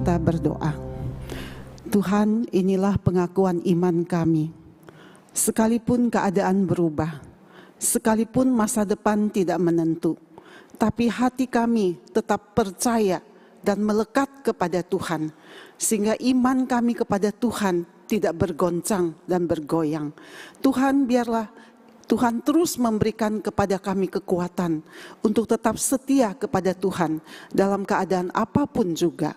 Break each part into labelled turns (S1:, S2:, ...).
S1: kita berdoa. Tuhan, inilah pengakuan iman kami. Sekalipun keadaan berubah, sekalipun masa depan tidak menentu, tapi hati kami tetap percaya dan melekat kepada Tuhan, sehingga iman kami kepada Tuhan tidak bergoncang dan bergoyang. Tuhan, biarlah Tuhan terus memberikan kepada kami kekuatan untuk tetap setia kepada Tuhan dalam keadaan apapun juga.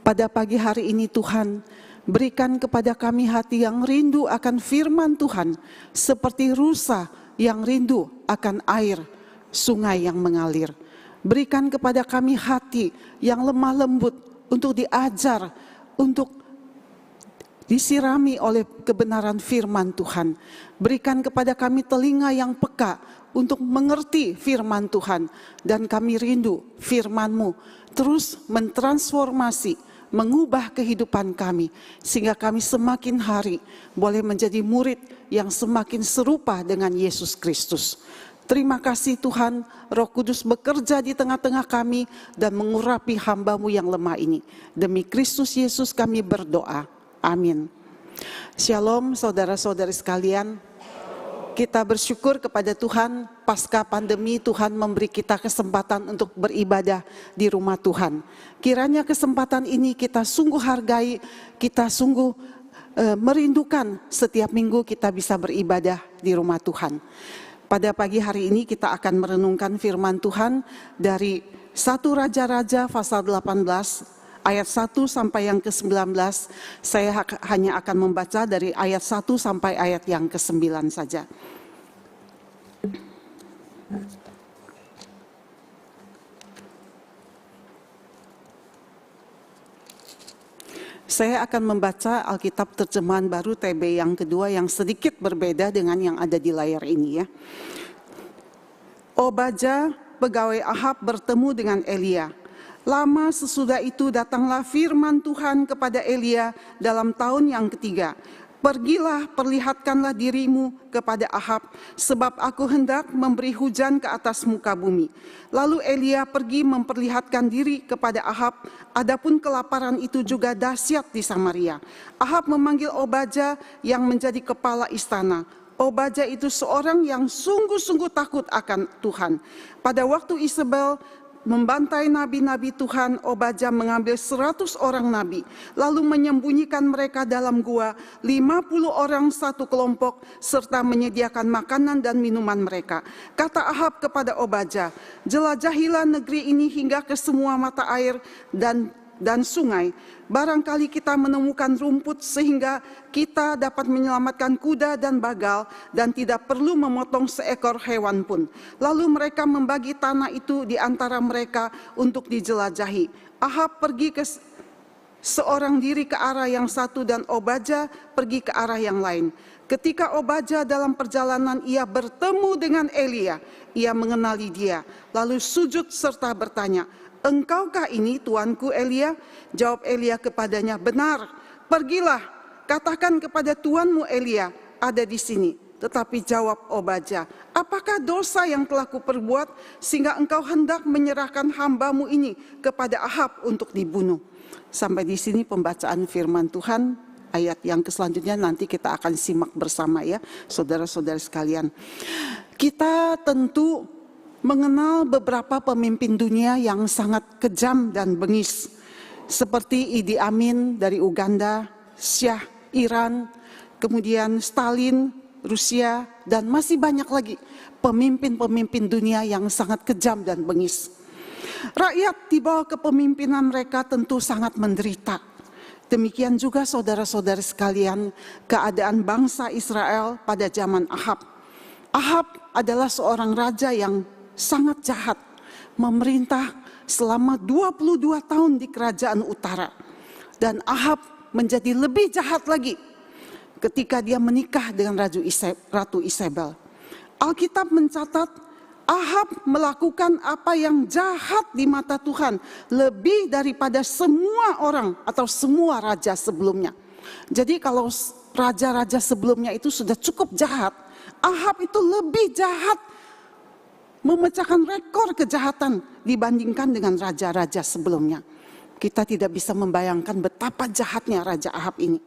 S1: Pada pagi hari ini Tuhan, berikan kepada kami hati yang rindu akan firman Tuhan, seperti rusa yang rindu akan air sungai yang mengalir. Berikan kepada kami hati yang lemah lembut untuk diajar, untuk disirami oleh kebenaran firman Tuhan. Berikan kepada kami telinga yang peka untuk mengerti firman Tuhan. Dan kami rindu firman-Mu terus mentransformasi, mengubah kehidupan kami, sehingga kami semakin hari boleh menjadi murid yang semakin serupa dengan Yesus Kristus. Terima kasih Tuhan, Roh Kudus bekerja di tengah-tengah kami dan mengurapi hamba-Mu yang lemah ini. Demi Kristus Yesus kami berdoa. Amin. Shalom saudara-saudari sekalian. Kita bersyukur kepada Tuhan, pasca pandemi Tuhan memberi kita kesempatan untuk beribadah di rumah Tuhan. Kiranya kesempatan ini kita sungguh hargai, kita sungguh merindukan setiap minggu kita bisa beribadah di rumah Tuhan. Pada pagi hari ini kita akan merenungkan firman Tuhan dari 1 Raja-Raja pasal 18 ayat 1 sampai yang ke-19. Saya hanya akan membaca dari ayat 1 sampai ayat yang ke-9 saja. Saya akan membaca Alkitab terjemahan baru TB yang kedua yang sedikit berbeda dengan yang ada di layar ini ya. Obadja, pegawai Ahab, bertemu dengan Elia. Lama sesudah itu datanglah firman Tuhan kepada Elia dalam tahun yang ketiga. Pergilah, perlihatkanlah dirimu kepada Ahab, sebab aku hendak memberi hujan ke atas muka bumi. Lalu Elia pergi memperlihatkan diri kepada Ahab, adapun kelaparan itu juga dahsyat di Samaria. Ahab memanggil Obadja yang menjadi kepala istana. Obadja itu seorang yang sungguh-sungguh takut akan Tuhan. Pada waktu Isabel membantai nabi-nabi Tuhan, Obadja mengambil 100 orang nabi, lalu menyembunyikan mereka dalam gua, 50 orang satu kelompok, serta menyediakan makanan dan minuman mereka. Kata Ahab kepada Obadja, jelajahilah negeri ini hingga ke semua mata air dan sungai. Barangkali kita menemukan rumput sehingga kita dapat menyelamatkan kuda dan bagal dan tidak perlu memotong seekor hewan pun. Lalu mereka membagi tanah itu di antara mereka untuk dijelajahi. Ahab pergi ke seorang diri ke arah yang satu dan Obadja pergi ke arah yang lain. Ketika Obadja dalam perjalanan ia bertemu dengan Elia, ia mengenali dia, lalu sujud serta bertanya, engkaukah ini tuanku Elia? Jawab Elia kepadanya, benar, pergilah, katakan kepada tuanmu Elia, ada di sini. Tetapi jawab Obadja, apakah dosa yang telah kuperbuat sehingga engkau hendak menyerahkan hambamu ini kepada Ahab untuk dibunuh? Sampai di sini pembacaan firman Tuhan. Ayat yang selanjutnya nanti kita akan simak bersama ya, saudara-saudara sekalian. Kita tentu mengenal beberapa pemimpin dunia yang sangat kejam dan bengis, seperti Idi Amin dari Uganda, Shah Iran, kemudian Stalin, Rusia, dan masih banyak lagi pemimpin-pemimpin dunia yang sangat kejam dan bengis. Rakyat di bawah kepemimpinan mereka tentu sangat menderita. Demikian juga saudara-saudara sekalian, keadaan bangsa Israel pada zaman Ahab. Ahab adalah seorang raja yang sangat jahat, memerintah selama 22 tahun di kerajaan utara. Dan Ahab menjadi lebih jahat lagi ketika dia menikah dengan Ratu Isabel. Alkitab mencatat Ahab melakukan apa yang jahat di mata Tuhan lebih daripada semua orang atau semua raja sebelumnya. Jadi kalau raja-raja sebelumnya itu sudah cukup jahat, Ahab itu lebih jahat, memecahkan rekor kejahatan dibandingkan dengan raja-raja sebelumnya. kita tidak bisa membayangkan betapa jahatnya Raja Ahab ini.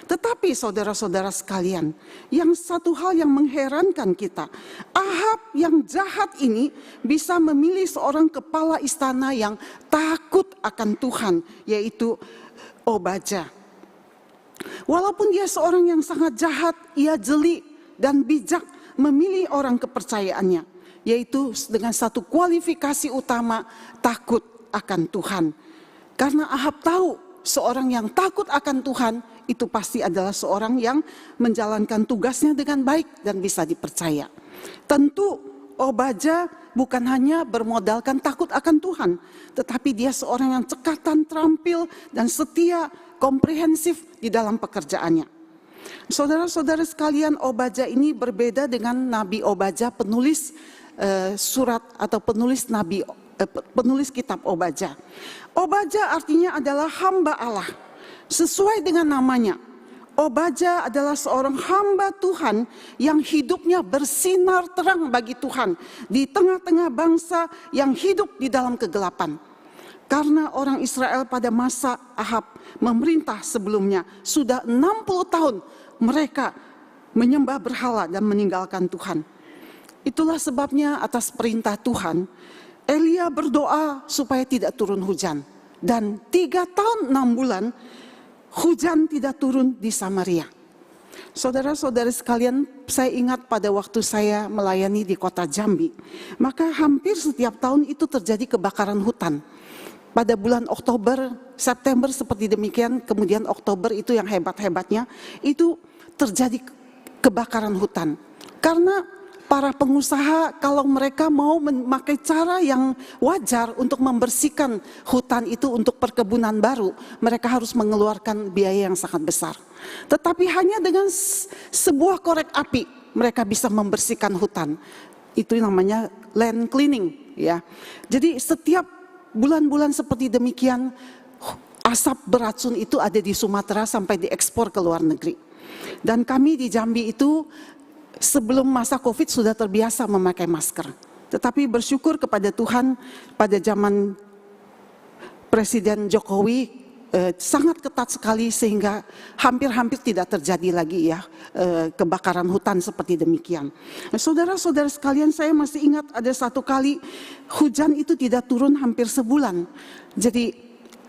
S1: Tetapi saudara-saudara sekalian, yang satu hal yang mengherankan kita, Ahab yang jahat ini bisa memilih seorang kepala istana yang takut akan Tuhan, yaitu Obadja. Walaupun dia seorang yang sangat jahat, ia jeli dan bijak memilih orang kepercayaannya, yaitu dengan satu kualifikasi utama, takut akan Tuhan. Karena Ahab tahu seorang yang takut akan Tuhan itu pasti adalah seorang yang menjalankan tugasnya dengan baik dan bisa dipercaya. Tentu Obadja bukan hanya bermodalkan takut akan Tuhan, tetapi dia seorang yang cekatan, terampil, dan setia, komprehensif di dalam pekerjaannya. Saudara-saudara sekalian, Obadja ini berbeda dengan Nabi Obadja, penulis surat atau penulis kitab Obadja. Obadja artinya adalah hamba Allah. Sesuai dengan namanya, Obadja adalah seorang hamba Tuhan yang hidupnya bersinar terang bagi Tuhan di tengah-tengah bangsa yang hidup di dalam kegelapan. Karena orang Israel pada masa Ahab memerintah sebelumnya sudah 60 tahun mereka menyembah berhala dan meninggalkan Tuhan. Itulah sebabnya atas perintah Tuhan, Elia berdoa supaya tidak turun hujan. Dan 3 tahun 6 bulan hujan tidak turun di Samaria. Saudara-saudara sekalian, saya ingat pada waktu saya melayani di kota Jambi, maka hampir setiap tahun itu terjadi kebakaran hutan. Pada bulan Oktober, September seperti demikian, kemudian Oktober itu yang hebat-hebatnya, itu terjadi kebakaran hutan. Karena para pengusaha kalau mereka mau memakai cara yang wajar untuk membersihkan hutan itu untuk perkebunan baru, mereka harus mengeluarkan biaya yang sangat besar. Tetapi hanya dengan sebuah korek api mereka bisa membersihkan hutan. Itu namanya land cleaning, ya. Jadi setiap bulan-bulan seperti demikian, asap beracun itu ada di Sumatera sampai diekspor ke luar negeri. Dan kami di Jambi itu sebelum masa Covid sudah terbiasa memakai masker. Tetapi bersyukur kepada Tuhan pada zaman Presiden Jokowi sangat ketat sekali sehingga hampir-hampir tidak terjadi lagi ya kebakaran hutan seperti demikian. Nah, saudara-saudara sekalian, saya masih ingat ada satu kali hujan itu tidak turun hampir sebulan. Jadi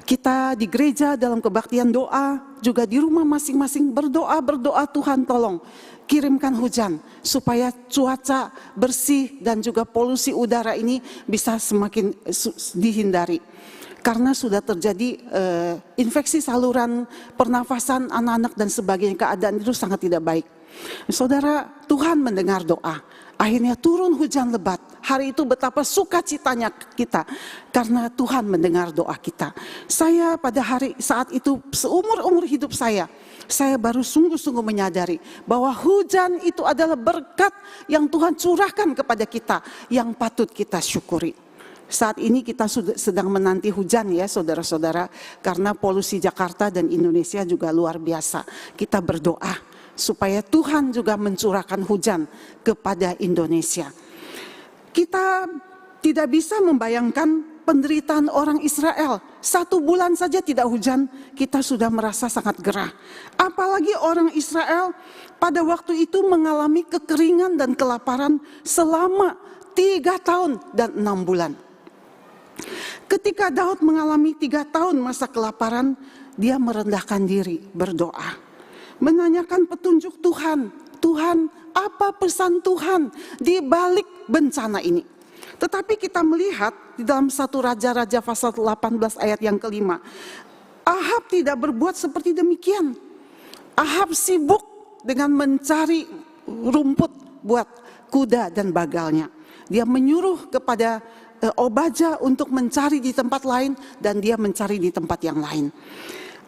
S1: kita di gereja dalam kebaktian doa, juga di rumah masing-masing berdoa Tuhan tolong kirimkan hujan supaya cuaca bersih dan juga polusi udara ini bisa semakin dihindari. Karena sudah terjadi infeksi saluran pernafasan anak-anak dan sebagainya, keadaan itu sangat tidak baik. Saudara, Tuhan mendengar doa. Akhirnya turun hujan lebat. Hari itu betapa sukacitanya kita karena Tuhan mendengar doa kita. Saya pada saat itu seumur-umur hidup saya baru sungguh-sungguh menyadari bahwa hujan itu adalah berkat yang Tuhan curahkan kepada kita yang patut kita syukuri. Saat ini kita sedang menanti hujan ya saudara-saudara, karena polusi Jakarta dan Indonesia juga luar biasa. Kita berdoa supaya Tuhan juga mencurahkan hujan kepada Indonesia. Kita tidak bisa membayangkan penderitaan orang Israel. 1 bulan saja tidak hujan, kita sudah merasa sangat gerah. Apalagi orang Israel pada waktu itu mengalami kekeringan dan kelaparan selama 3 tahun dan 6 bulan. Ketika Daud mengalami 3 tahun masa kelaparan, dia merendahkan diri, berdoa. Menanyakan petunjuk Tuhan. Tuhan, apa pesan Tuhan di balik bencana ini? Tetapi kita melihat di dalam 1 Raja-Raja pasal 18 ayat yang kelima, Ahab tidak berbuat seperti demikian. Ahab sibuk dengan mencari rumput buat kuda dan bagalnya. Dia menyuruh kepada Obadja untuk mencari di tempat lain dan dia mencari di tempat yang lain.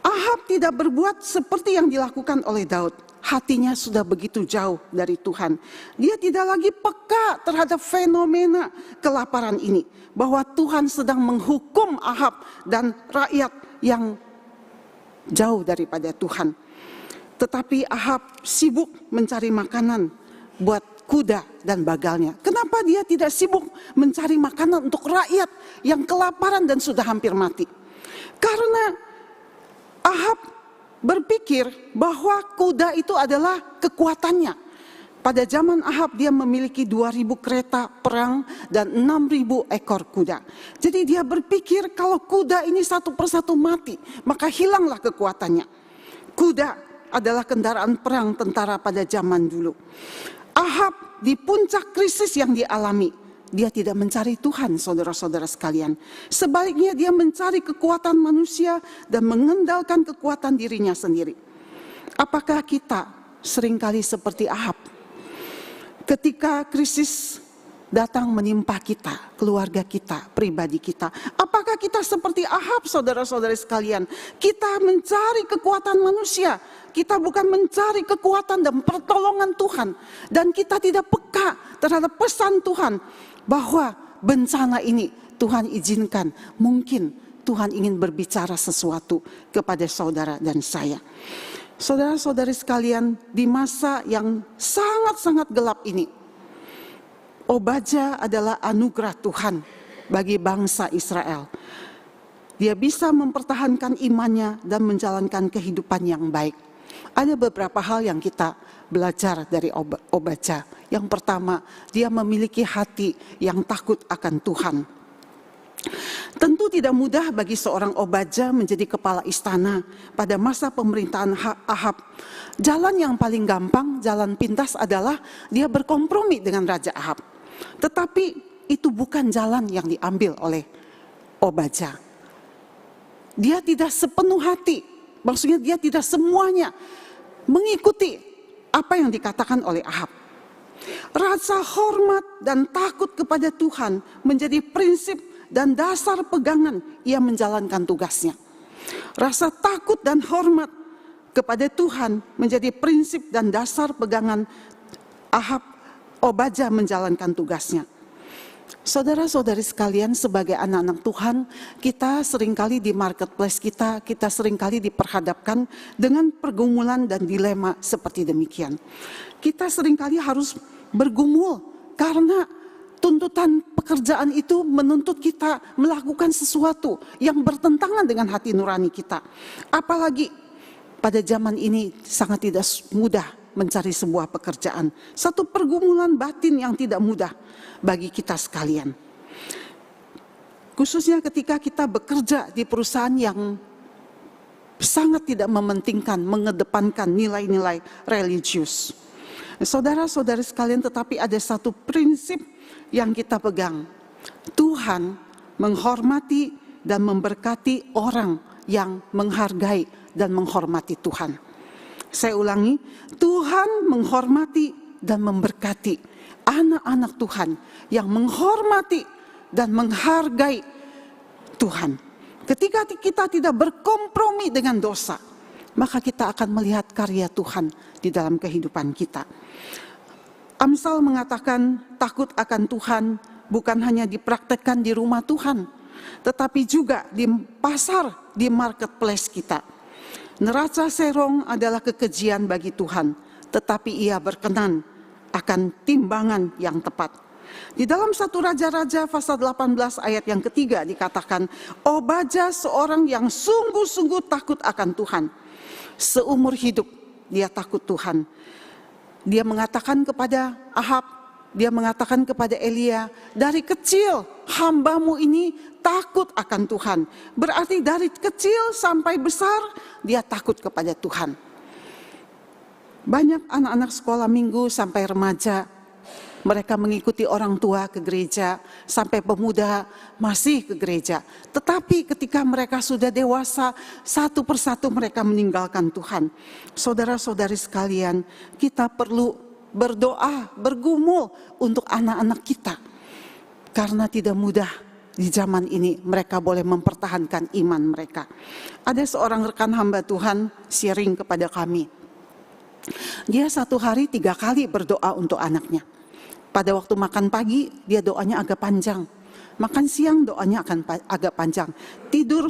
S1: Ahab tidak berbuat seperti yang dilakukan oleh Daud. Hatinya sudah begitu jauh dari Tuhan. Dia tidak lagi peka terhadap fenomena kelaparan ini. Bahwa Tuhan sedang menghukum Ahab dan rakyat yang jauh daripada Tuhan. Tetapi Ahab sibuk mencari makanan buat kuda dan bagalnya. Kenapa dia tidak sibuk mencari makanan untuk rakyat yang kelaparan dan sudah hampir mati? Karena Ahab berpikir bahwa kuda itu adalah kekuatannya. Pada zaman Ahab dia memiliki 2.000 kereta perang dan 6.000 ekor kuda. Jadi dia berpikir kalau kuda ini satu persatu mati, maka hilanglah kekuatannya. Kuda adalah kendaraan perang tentara pada zaman dulu. Ahab di puncak krisis yang dialami, dia tidak mencari Tuhan, saudara-saudara sekalian. Sebaliknya dia mencari kekuatan manusia dan mengandalkan kekuatan dirinya sendiri. Apakah kita seringkali seperti Ahab? Ketika krisis datang menimpa kita, keluarga kita, pribadi kita, apakah kita seperti Ahab, saudara-saudara sekalian? Kita mencari kekuatan manusia, kita bukan mencari kekuatan dan pertolongan Tuhan. Dan kita tidak peka terhadap pesan Tuhan bahwa bencana ini Tuhan izinkan, mungkin Tuhan ingin berbicara sesuatu kepada saudara dan saya. Saudara-saudari sekalian, di masa yang sangat-sangat gelap ini, Obadja adalah anugerah Tuhan bagi bangsa Israel. Dia bisa mempertahankan imannya dan menjalankan kehidupan yang baik. Ada beberapa hal yang kita belajar dari Obadja. Yang pertama, dia memiliki hati yang takut akan Tuhan. Tentu tidak mudah bagi seorang Obadja menjadi kepala istana pada masa pemerintahan Ahab. Jalan yang paling gampang, jalan pintas adalah dia berkompromi dengan Raja Ahab. Tetapi itu bukan jalan yang diambil oleh Obadja. Dia tidak sepenuh hati, maksudnya dia tidak semuanya mengikuti apa yang dikatakan oleh Ahab. Rasa hormat dan takut kepada Tuhan menjadi prinsip dan dasar pegangan ia menjalankan tugasnya. Rasa takut dan hormat kepada Tuhan menjadi prinsip dan dasar pegangan Obadja menjalankan tugasnya. Saudara-saudari sekalian, sebagai anak-anak Tuhan, kita seringkali di marketplace kita seringkali diperhadapkan dengan pergumulan dan dilema seperti demikian. Kita seringkali harus bergumul karena tuntutan pekerjaan itu menuntut kita melakukan sesuatu yang bertentangan dengan hati nurani kita. Apalagi pada zaman ini sangat tidak mudah mencari sebuah pekerjaan. Satu pergumulan batin yang tidak mudah bagi kita sekalian. Khususnya ketika kita bekerja di perusahaan yang sangat tidak mementingkan, mengedepankan nilai-nilai religius. Saudara-saudari sekalian, tetapi ada satu prinsip yang kita pegang. Tuhan menghormati dan memberkati orang yang menghargai dan menghormati Tuhan. Saya ulangi, Tuhan menghormati dan memberkati anak-anak Tuhan yang menghormati dan menghargai Tuhan. Ketika kita tidak berkompromi dengan dosa, maka kita akan melihat karya Tuhan di dalam kehidupan kita. Amsal mengatakan takut akan Tuhan bukan hanya dipraktekkan di rumah Tuhan, tetapi juga di pasar, di marketplace kita. Neraca serong adalah kekejian bagi Tuhan, tetapi ia berkenan akan timbangan yang tepat. Di dalam 1 Raja-Raja pasal 18 ayat yang ketiga dikatakan, Obadja seorang yang sungguh-sungguh takut akan Tuhan. Seumur hidup dia takut Tuhan. Dia mengatakan kepada Ahab, dia mengatakan kepada Elia, dari kecil hambamu ini takut akan Tuhan. Berarti dari kecil sampai besar dia takut kepada Tuhan. Banyak anak-anak sekolah minggu sampai remaja, mereka mengikuti orang tua ke gereja, sampai pemuda masih ke gereja. Tetapi ketika mereka sudah dewasa, satu persatu mereka meninggalkan Tuhan. Saudara-saudari sekalian, kita perlu berdoa, bergumul untuk anak-anak kita. Karena tidak mudah di zaman ini mereka boleh mempertahankan iman mereka. Ada seorang rekan hamba Tuhan sharing kepada kami. Dia satu hari 3 kali berdoa untuk anaknya. Pada waktu makan pagi, dia doanya agak panjang. Makan siang doanya akan agak panjang.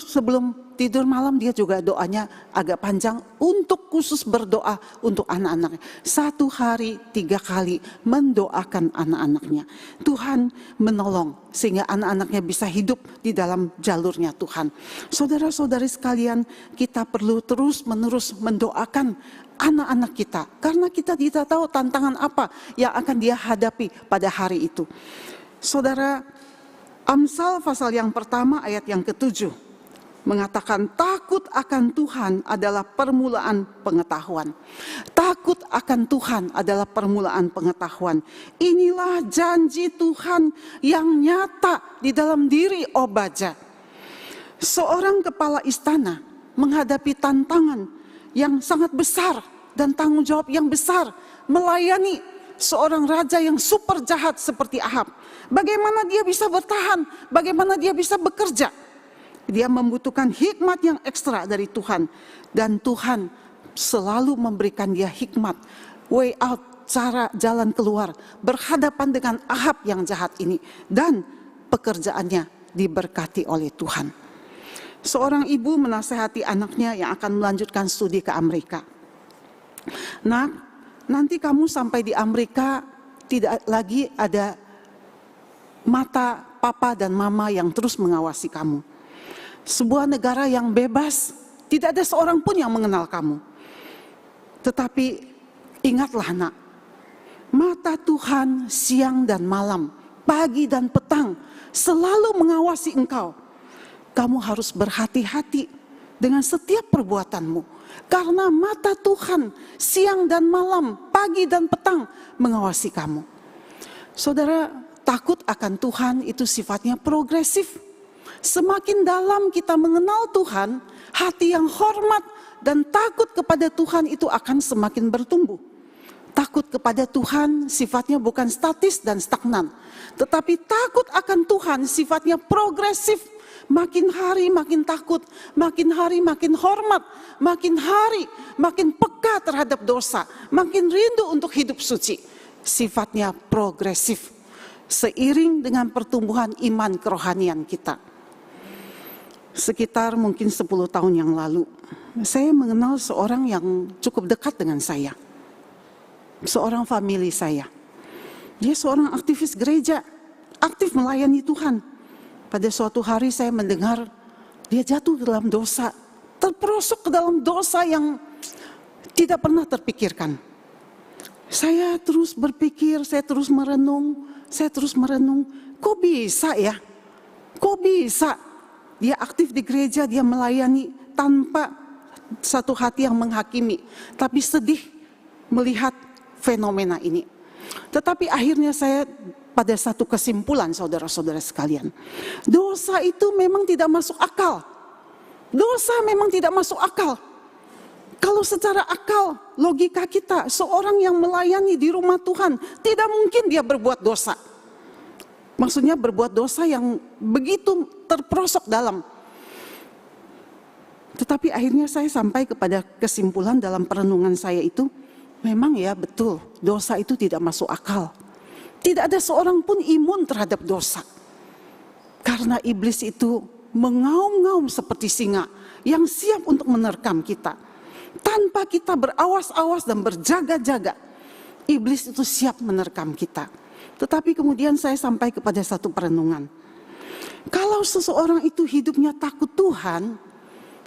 S1: Sebelum tidur malam dia juga doanya agak panjang untuk khusus berdoa untuk anak-anaknya. 1 hari 3 kali mendoakan anak-anaknya. Tuhan menolong sehingga anak-anaknya bisa hidup di dalam jalurnya Tuhan. Saudara-saudari sekalian, kita perlu terus-menerus mendoakan anak-anak kita. Karena kita tidak tahu tantangan apa yang akan dia hadapi pada hari itu. Saudara, Amsal pasal yang pertama ayat yang ke-7 mengatakan takut akan Tuhan adalah permulaan pengetahuan. Takut akan Tuhan adalah permulaan pengetahuan. Inilah janji Tuhan yang nyata di dalam diri Obadja. Seorang kepala istana menghadapi tantangan yang sangat besar dan tanggung jawab yang besar melayani seorang raja yang super jahat seperti Ahab. Bagaimana dia bisa bertahan? Bagaimana dia bisa bekerja? Dia membutuhkan hikmat yang ekstra dari Tuhan. Dan Tuhan selalu memberikan dia hikmat, way out, cara jalan keluar, berhadapan dengan Ahab yang jahat ini. Dan pekerjaannya diberkati oleh Tuhan. Seorang ibu menasehati anaknya yang akan melanjutkan studi ke Amerika. Nak, nanti kamu sampai di Amerika tidak lagi ada mata papa dan mama yang terus mengawasi kamu. Sebuah negara yang bebas, tidak ada seorang pun yang mengenal kamu. Tetapi ingatlah nak, mata Tuhan siang dan malam, pagi dan petang selalu mengawasi engkau. Kamu harus berhati-hati dengan setiap perbuatanmu. Karena mata Tuhan siang dan malam, pagi dan petang mengawasi kamu. Saudara, takut akan Tuhan itu sifatnya progresif. Semakin dalam kita mengenal Tuhan, hati yang hormat dan takut kepada Tuhan itu akan semakin bertumbuh. Takut kepada Tuhan sifatnya bukan statis dan stagnan. Tetapi takut akan Tuhan sifatnya progresif. Makin hari makin takut, makin hari makin hormat, makin hari makin peka terhadap dosa, makin rindu untuk hidup suci. Sifatnya progresif, seiring dengan pertumbuhan iman kerohanian kita. Sekitar mungkin 10 tahun yang lalu, saya mengenal seorang yang cukup dekat dengan saya. Seorang famili saya. Dia seorang aktivis gereja, aktif melayani Tuhan. Pada suatu hari saya mendengar dia jatuh ke dalam dosa, terperosok ke dalam dosa yang tidak pernah terpikirkan. Saya terus berpikir, saya terus merenung, kok bisa ya? Kok bisa? Dia aktif di gereja, dia melayani tanpa satu hati yang menghakimi, tapi sedih melihat fenomena ini. Tetapi akhirnya saya pada satu kesimpulan, saudara-saudara sekalian, dosa itu memang tidak masuk akal. Dosa memang tidak masuk akal. Kalau secara akal, logika kita, seorang yang melayani di rumah Tuhan, tidak mungkin dia berbuat dosa. Maksudnya berbuat dosa yang begitu terperosok dalam. Tetapi akhirnya saya sampai kepada kesimpulan dalam perenungan saya itu, memang ya betul, dosa itu tidak masuk akal. Tidak ada seorang pun imun terhadap dosa. Karena iblis itu mengaum-ngaum seperti singa yang siap untuk menerkam kita. Tanpa kita berawas-awas dan berjaga-jaga, iblis itu siap menerkam kita. Tetapi kemudian saya sampai kepada satu perenungan. Kalau seseorang itu hidupnya takut Tuhan,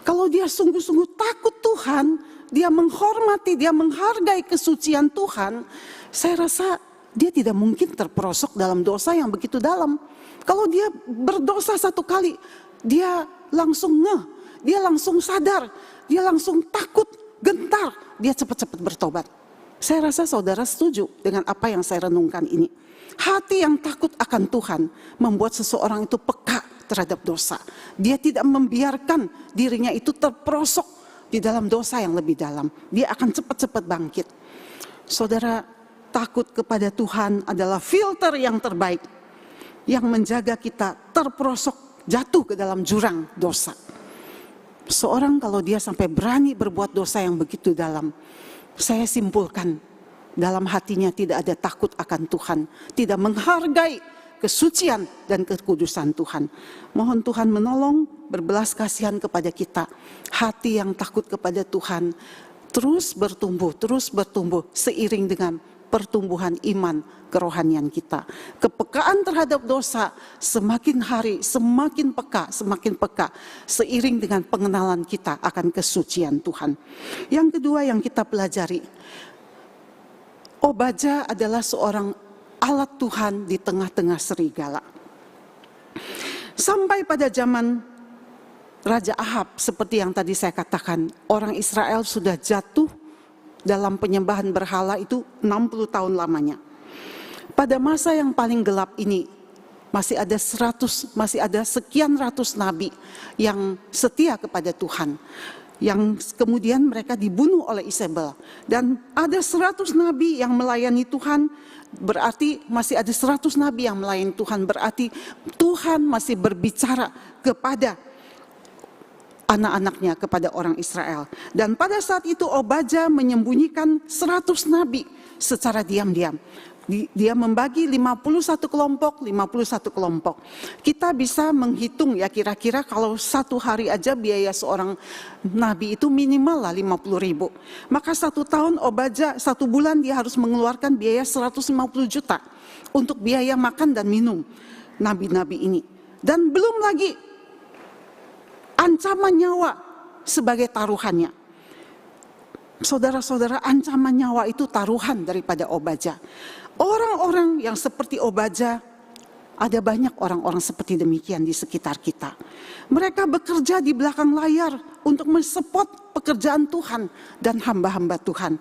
S1: kalau dia sungguh-sungguh takut Tuhan, dia menghormati, dia menghargai kesucian Tuhan, saya rasa dia tidak mungkin terperosok dalam dosa yang begitu dalam. Kalau dia berdosa satu kali, dia langsung ngeh, dia langsung sadar, dia langsung takut, gentar, dia cepat-cepat bertobat. Saya rasa saudara setuju dengan apa yang saya renungkan ini. Hati yang takut akan Tuhan membuat seseorang itu peka terhadap dosa. Dia tidak membiarkan dirinya itu terperosok di dalam dosa yang lebih dalam. Dia akan cepat-cepat bangkit. Saudara, takut kepada Tuhan adalah filter yang terbaik yang menjaga kita terperosok jatuh ke dalam jurang dosa. Seorang kalau dia sampai berani berbuat dosa yang begitu dalam, saya simpulkan dalam hatinya tidak ada takut akan Tuhan, tidak menghargai kesucian dan kekudusan Tuhan. Mohon Tuhan menolong, berbelas kasihan kepada kita. Hati yang takut kepada Tuhan terus bertumbuh seiring dengan pertumbuhan iman kerohanian kita. Kepekaan terhadap dosa semakin hari semakin peka seiring dengan pengenalan kita akan kesucian Tuhan. Yang kedua yang kita pelajari, Obadja adalah seorang alat Tuhan di tengah-tengah serigala. Sampai pada zaman Raja Ahab, seperti yang tadi saya katakan, orang Israel sudah jatuh dalam penyembahan berhala itu 60 tahun lamanya. Pada masa yang paling gelap ini, masih ada sekian ratus nabi yang setia kepada Tuhan, yang kemudian mereka dibunuh oleh Isabel. Dan ada 100 nabi yang melayani Tuhan, berarti masih ada 100 nabi yang melayani Tuhan, berarti Tuhan masih berbicara kepada anak-anaknya, kepada orang Israel. Dan pada saat itu Obadja menyembunyikan 100 nabi secara diam-diam. Dia membagi 51 kelompok. Kita bisa menghitung ya, kira-kira kalau satu hari aja biaya seorang nabi itu minimal lah 50.000. Maka satu tahun Obadja, satu bulan dia harus mengeluarkan biaya 150 juta untuk biaya makan dan minum nabi-nabi ini. Dan belum lagi ancaman nyawa sebagai taruhannya. Saudara-saudara, ancaman nyawa itu taruhan daripada Obadja. Orang-orang yang seperti Obadja, ada banyak orang-orang seperti demikian di sekitar kita. Mereka bekerja di belakang layar untuk mensupport pekerjaan Tuhan dan hamba-hamba Tuhan.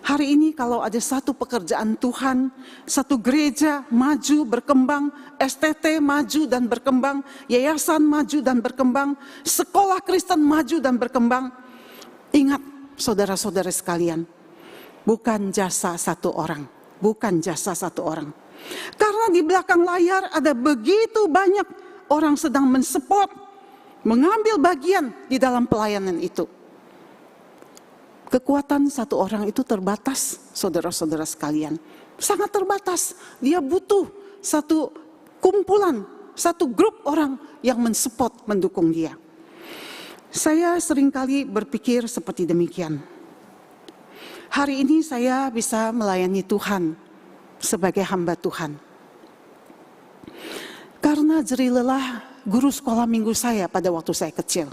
S1: Hari ini kalau ada satu pekerjaan Tuhan, satu gereja maju berkembang, STT maju dan berkembang, yayasan maju dan berkembang, sekolah Kristen maju dan berkembang. Ingat saudara-saudara sekalian, bukan jasa satu orang. Karena di belakang layar ada begitu banyak orang sedang mensupport, mengambil bagian di dalam pelayanan itu. Kekuatan satu orang itu terbatas, saudara-saudara sekalian. Sangat terbatas. Dia butuh satu kumpulan, satu grup orang yang mensupport, mendukung dia. Saya seringkali berpikir seperti demikian. Hari ini saya bisa melayani Tuhan sebagai hamba Tuhan. Karena jerih lelah guru sekolah minggu saya pada waktu saya kecil.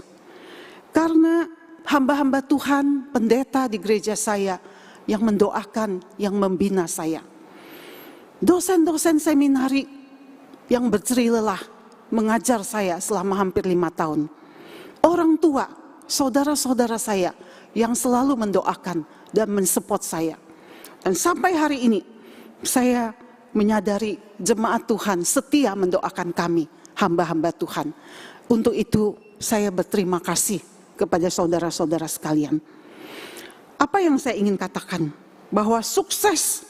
S1: Karena hamba-hamba Tuhan, pendeta di gereja saya yang mendoakan, yang membina saya. Dosen-dosen seminari yang berjerih lelah mengajar saya selama hampir 5 tahun. Orang tua, saudara-saudara saya yang selalu mendoakan dan mensupport saya. Dan sampai hari ini saya menyadari jemaat Tuhan setia mendoakan kami, hamba-hamba Tuhan. Untuk itu saya berterima kasih kepada saudara-saudara sekalian. Apa yang saya ingin katakan? Bahwa sukses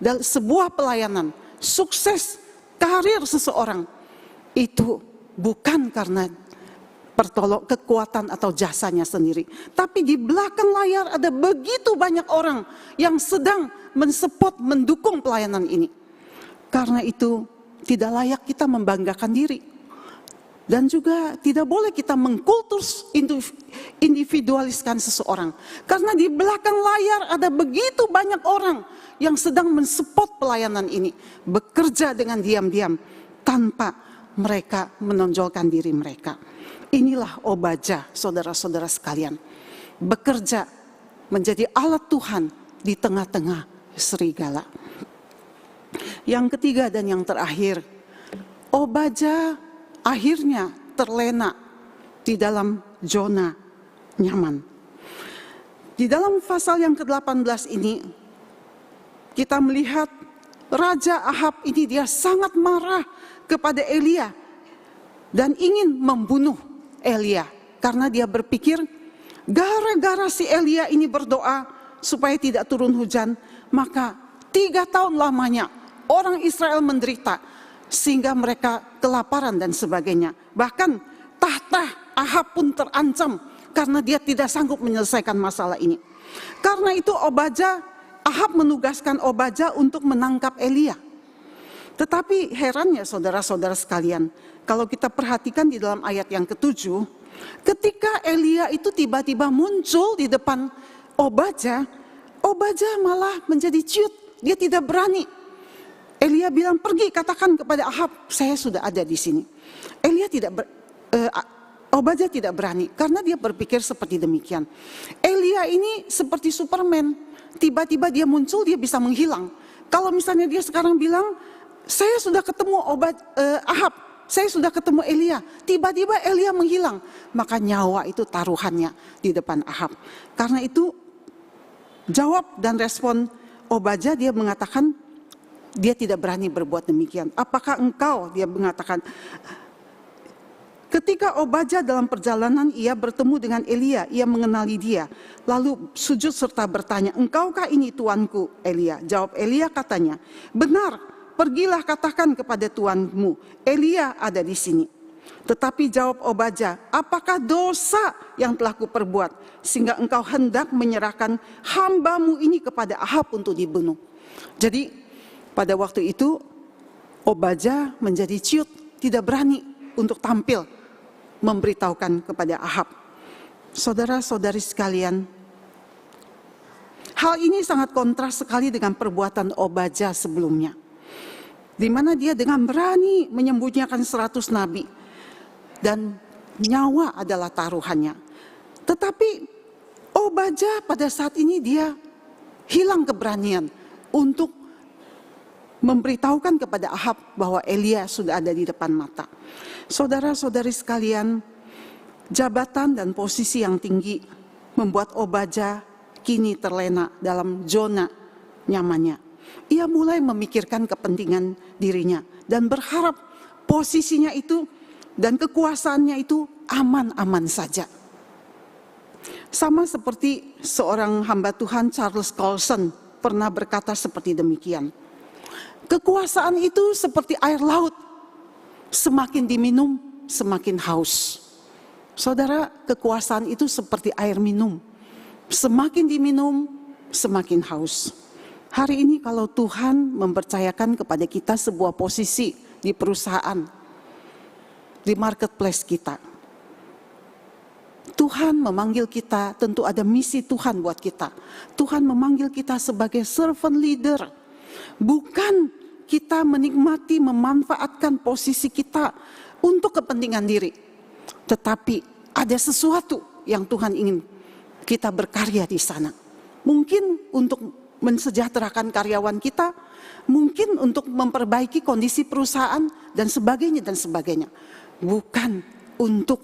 S1: dalam sebuah pelayanan, sukses karir seseorang, itu bukan karena kekuatan atau jasanya sendiri. Tapi di belakang layar ada begitu banyak orang yang sedang mensupport, mendukung pelayanan ini. Karena itu tidak layak kita membanggakan diri. Dan juga tidak boleh kita mengkultus individualiskan seseorang. Karena di belakang layar ada begitu banyak orang yang sedang mensupport pelayanan ini. Bekerja dengan diam-diam tanpa mereka menonjolkan diri mereka. Inilah Obadja, saudara-saudara sekalian. Bekerja menjadi alat Tuhan di tengah-tengah serigala. Yang ketiga dan yang terakhir, Obadja akhirnya terlena di dalam zona nyaman. Di dalam pasal yang ke-18 ini, kita melihat Raja Ahab ini dia sangat marah kepada Elia dan ingin membunuh Elia. Karena dia berpikir, gara-gara si Elia ini berdoa supaya tidak turun hujan, maka 3 tahun lamanya orang Israel menderita, sehingga mereka kelaparan dan sebagainya. Bahkan tahta Ahab pun terancam karena dia tidak sanggup menyelesaikan masalah ini. Karena itu Ahab menugaskan Obadja untuk menangkap Elia. Tetapi herannya saudara-saudara sekalian, kalau kita perhatikan di dalam ayat yang ke-7, ketika Elia itu tiba-tiba muncul di depan Obadja, Obadja malah menjadi ciut, dia tidak berani. Elia bilang, pergi katakan kepada Ahab, saya sudah ada di sini. Obadja tidak berani, karena dia berpikir seperti demikian. Elia ini seperti Superman, tiba-tiba dia muncul, dia bisa menghilang. Kalau misalnya dia sekarang bilang, saya sudah ketemu Ahab, saya sudah ketemu Elia, tiba-tiba Elia menghilang, maka nyawa itu taruhannya di depan Ahab. Karena itu jawab dan respon Obadja, dia mengatakan dia tidak berani berbuat demikian. Apakah engkau, dia mengatakan. Ketika Obadja dalam perjalanan ia bertemu dengan Elia, ia mengenali dia. Lalu sujud serta bertanya, engkaukah ini tuanku Elia? Jawab Elia katanya, benar, pergilah katakan kepada tuanmu, Elia ada di sini. Tetapi jawab Obadja, apakah dosa yang telah kuperbuat sehingga engkau hendak menyerahkan hambamu ini kepada Ahab untuk dibunuh? Jadi pada waktu itu Obadja menjadi ciut, tidak berani untuk tampil memberitahukan kepada Ahab. Saudara-saudari sekalian, hal ini sangat kontras sekali dengan perbuatan Obadja sebelumnya, di mana dia dengan berani menyembunyikan 100 nabi dan nyawa adalah taruhannya. Tetapi Obadja pada saat ini dia hilang keberanian untuk memberitahukan kepada Ahab bahwa Elia sudah ada di depan mata. Saudara-saudari sekalian, jabatan dan posisi yang tinggi membuat Obadja kini terlena dalam zona nyamannya. Ia mulai memikirkan kepentingan dirinya dan berharap posisinya itu dan kekuasaannya itu aman-aman saja. Sama seperti seorang hamba Tuhan Charles Colson pernah berkata seperti demikian. Kekuasaan itu seperti air laut, semakin diminum semakin haus. Saudara, kekuasaan itu seperti air minum, semakin diminum semakin haus. Hari ini kalau Tuhan mempercayakan kepada kita sebuah posisi di perusahaan, di marketplace kita, Tuhan memanggil kita, tentu ada misi Tuhan buat kita. Tuhan memanggil kita sebagai servant leader, bukan kita menikmati, memanfaatkan posisi kita untuk kepentingan diri. Tetapi ada sesuatu yang Tuhan ingin kita berkarya di sana. Mungkin untuk mensejahterakan karyawan kita, mungkin untuk memperbaiki kondisi perusahaan dan sebagainya dan sebagainya. Bukan untuk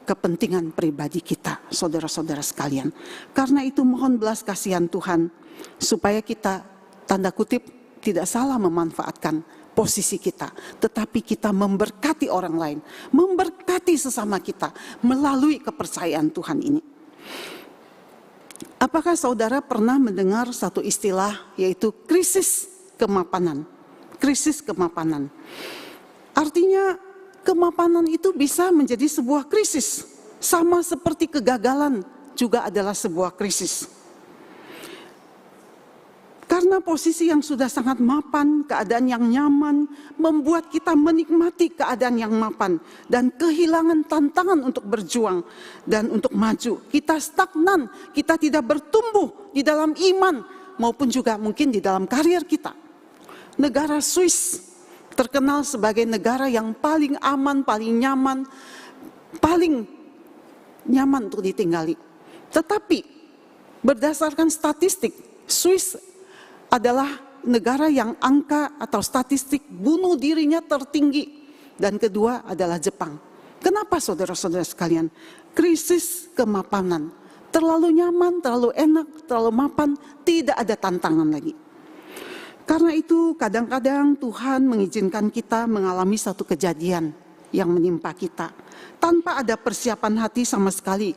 S1: kepentingan pribadi kita, saudara-saudara sekalian. Karena itu mohon belas kasihan Tuhan supaya kita, tanda kutip, tidak salah memanfaatkan posisi kita, tetapi kita memberkati orang lain, memberkati sesama kita melalui kepercayaan Tuhan ini. Apakah saudara pernah mendengar satu istilah, yaitu krisis kemapanan? Krisis kemapanan. Artinya kemapanan itu bisa menjadi sebuah krisis, sama seperti kegagalan juga adalah sebuah krisis. Karena posisi yang sudah sangat mapan, keadaan yang nyaman, membuat kita menikmati keadaan yang mapan dan kehilangan tantangan untuk berjuang dan untuk maju. Kita stagnan, kita tidak bertumbuh di dalam iman maupun juga mungkin di dalam karir kita. Negara Swiss terkenal sebagai negara yang paling aman, paling nyaman untuk ditinggali. Tetapi berdasarkan statistik, Swiss adalah negara yang angka atau statistik bunuh dirinya tertinggi. Dan kedua adalah Jepang. Kenapa saudara-saudara sekalian? Krisis kemapanan. Terlalu nyaman, terlalu enak, terlalu mapan, tidak ada tantangan lagi. Karena itu kadang-kadang Tuhan mengizinkan kita mengalami satu kejadian yang menimpa kita. Tanpa ada persiapan hati sama sekali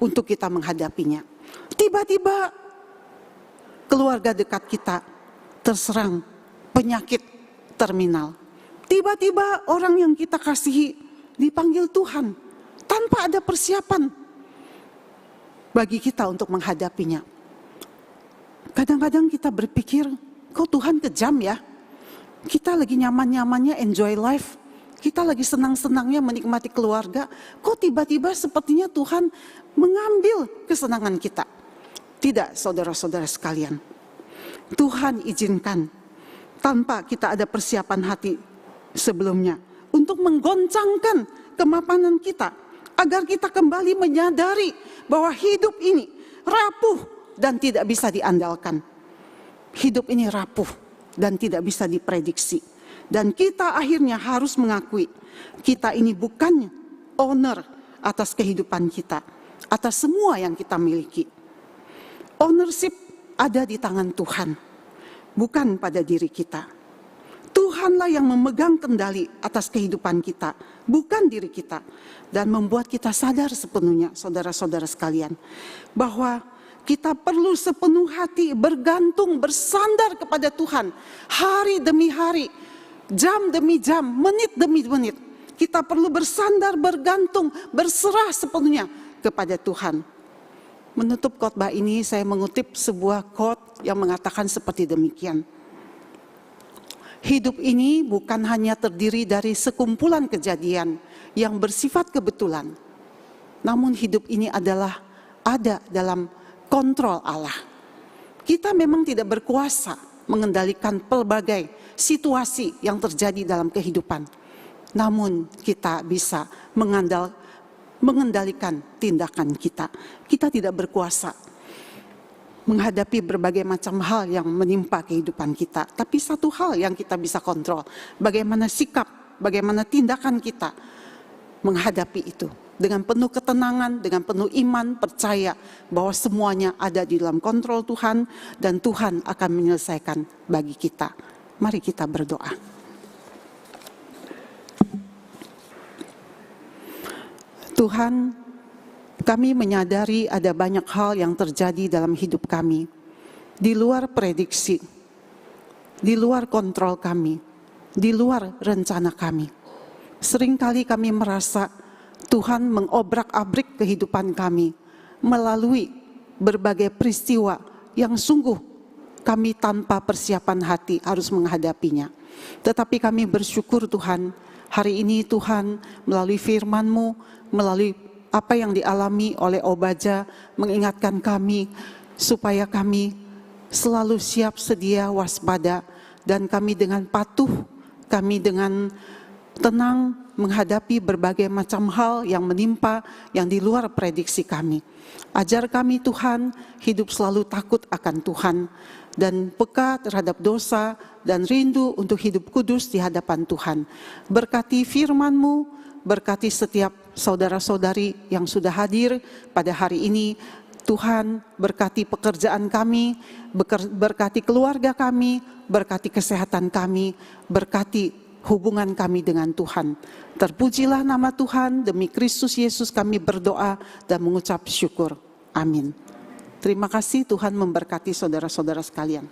S1: untuk kita menghadapinya. Tiba-tiba keluarga dekat kita terserang penyakit terminal. Tiba-tiba orang yang kita kasihi dipanggil Tuhan tanpa ada persiapan bagi kita untuk menghadapinya. Kadang-kadang kita berpikir, kok Tuhan kejam ya? Kita lagi nyaman-nyamannya enjoy life. Kita lagi senang-senangnya menikmati keluarga. Kok tiba-tiba sepertinya Tuhan mengambil kesenangan kita? Tidak, saudara-saudara sekalian. Tuhan izinkan tanpa kita ada persiapan hati sebelumnya untuk menggoncangkan kemapanan kita, agar kita kembali menyadari bahwa hidup ini rapuh dan tidak bisa diandalkan. Hidup ini rapuh dan tidak bisa diprediksi. Dan kita akhirnya harus mengakui, kita ini bukan owner atas kehidupan kita, atas semua yang kita miliki. Ownership ada di tangan Tuhan, bukan pada diri kita. Tuhanlah yang memegang kendali atas kehidupan kita, bukan diri kita. Dan membuat kita sadar sepenuhnya, saudara-saudara sekalian, bahwa kita perlu sepenuh hati bergantung, bersandar kepada Tuhan. Hari demi hari, jam demi jam, menit demi menit. Kita perlu bersandar, bergantung, berserah sepenuhnya kepada Tuhan. Menutup khotbah ini saya mengutip sebuah quote yang mengatakan seperti demikian. Hidup ini bukan hanya terdiri dari sekumpulan kejadian yang bersifat kebetulan. Namun hidup ini adalah ada dalam kontrol Allah. Kita memang tidak berkuasa mengendalikan pelbagai situasi yang terjadi dalam kehidupan. Namun kita bisa mengendalikan tindakan kita. Kita tidak berkuasa menghadapi berbagai macam hal yang menimpa kehidupan kita. Tapi satu hal yang kita bisa kontrol, bagaimana sikap, bagaimana tindakan kita menghadapi itu. Dengan penuh ketenangan, dengan penuh iman, percaya bahwa semuanya ada di dalam kontrol Tuhan dan Tuhan akan menyelesaikan bagi kita. Mari kita berdoa. Tuhan, kami menyadari ada banyak hal yang terjadi dalam hidup kami, di luar prediksi, di luar kontrol kami, di luar rencana kami. Seringkali kami merasa Tuhan mengobrak-abrik kehidupan kami melalui berbagai peristiwa yang sungguh kami tanpa persiapan hati harus menghadapinya. Tetapi kami bersyukur Tuhan, hari ini Tuhan melalui firman-Mu, melalui apa yang dialami oleh Obaja, mengingatkan kami supaya kami selalu siap sedia waspada, dan kami dengan patuh, kami dengan tenang menghadapi berbagai macam hal yang menimpa, yang di luar prediksi kami. Ajar kami Tuhan hidup selalu takut akan Tuhan dan peka terhadap dosa dan rindu untuk hidup kudus di hadapan Tuhan. Berkati firman-Mu, berkati setiap saudara-saudari yang sudah hadir pada hari ini. Tuhan, berkati pekerjaan kami, berkati keluarga kami, berkati kesehatan kami, berkati hubungan kami dengan Tuhan. Terpujilah nama Tuhan, demi Kristus Yesus kami berdoa dan mengucap syukur. Amin. Terima kasih, Tuhan memberkati saudara-saudara sekalian.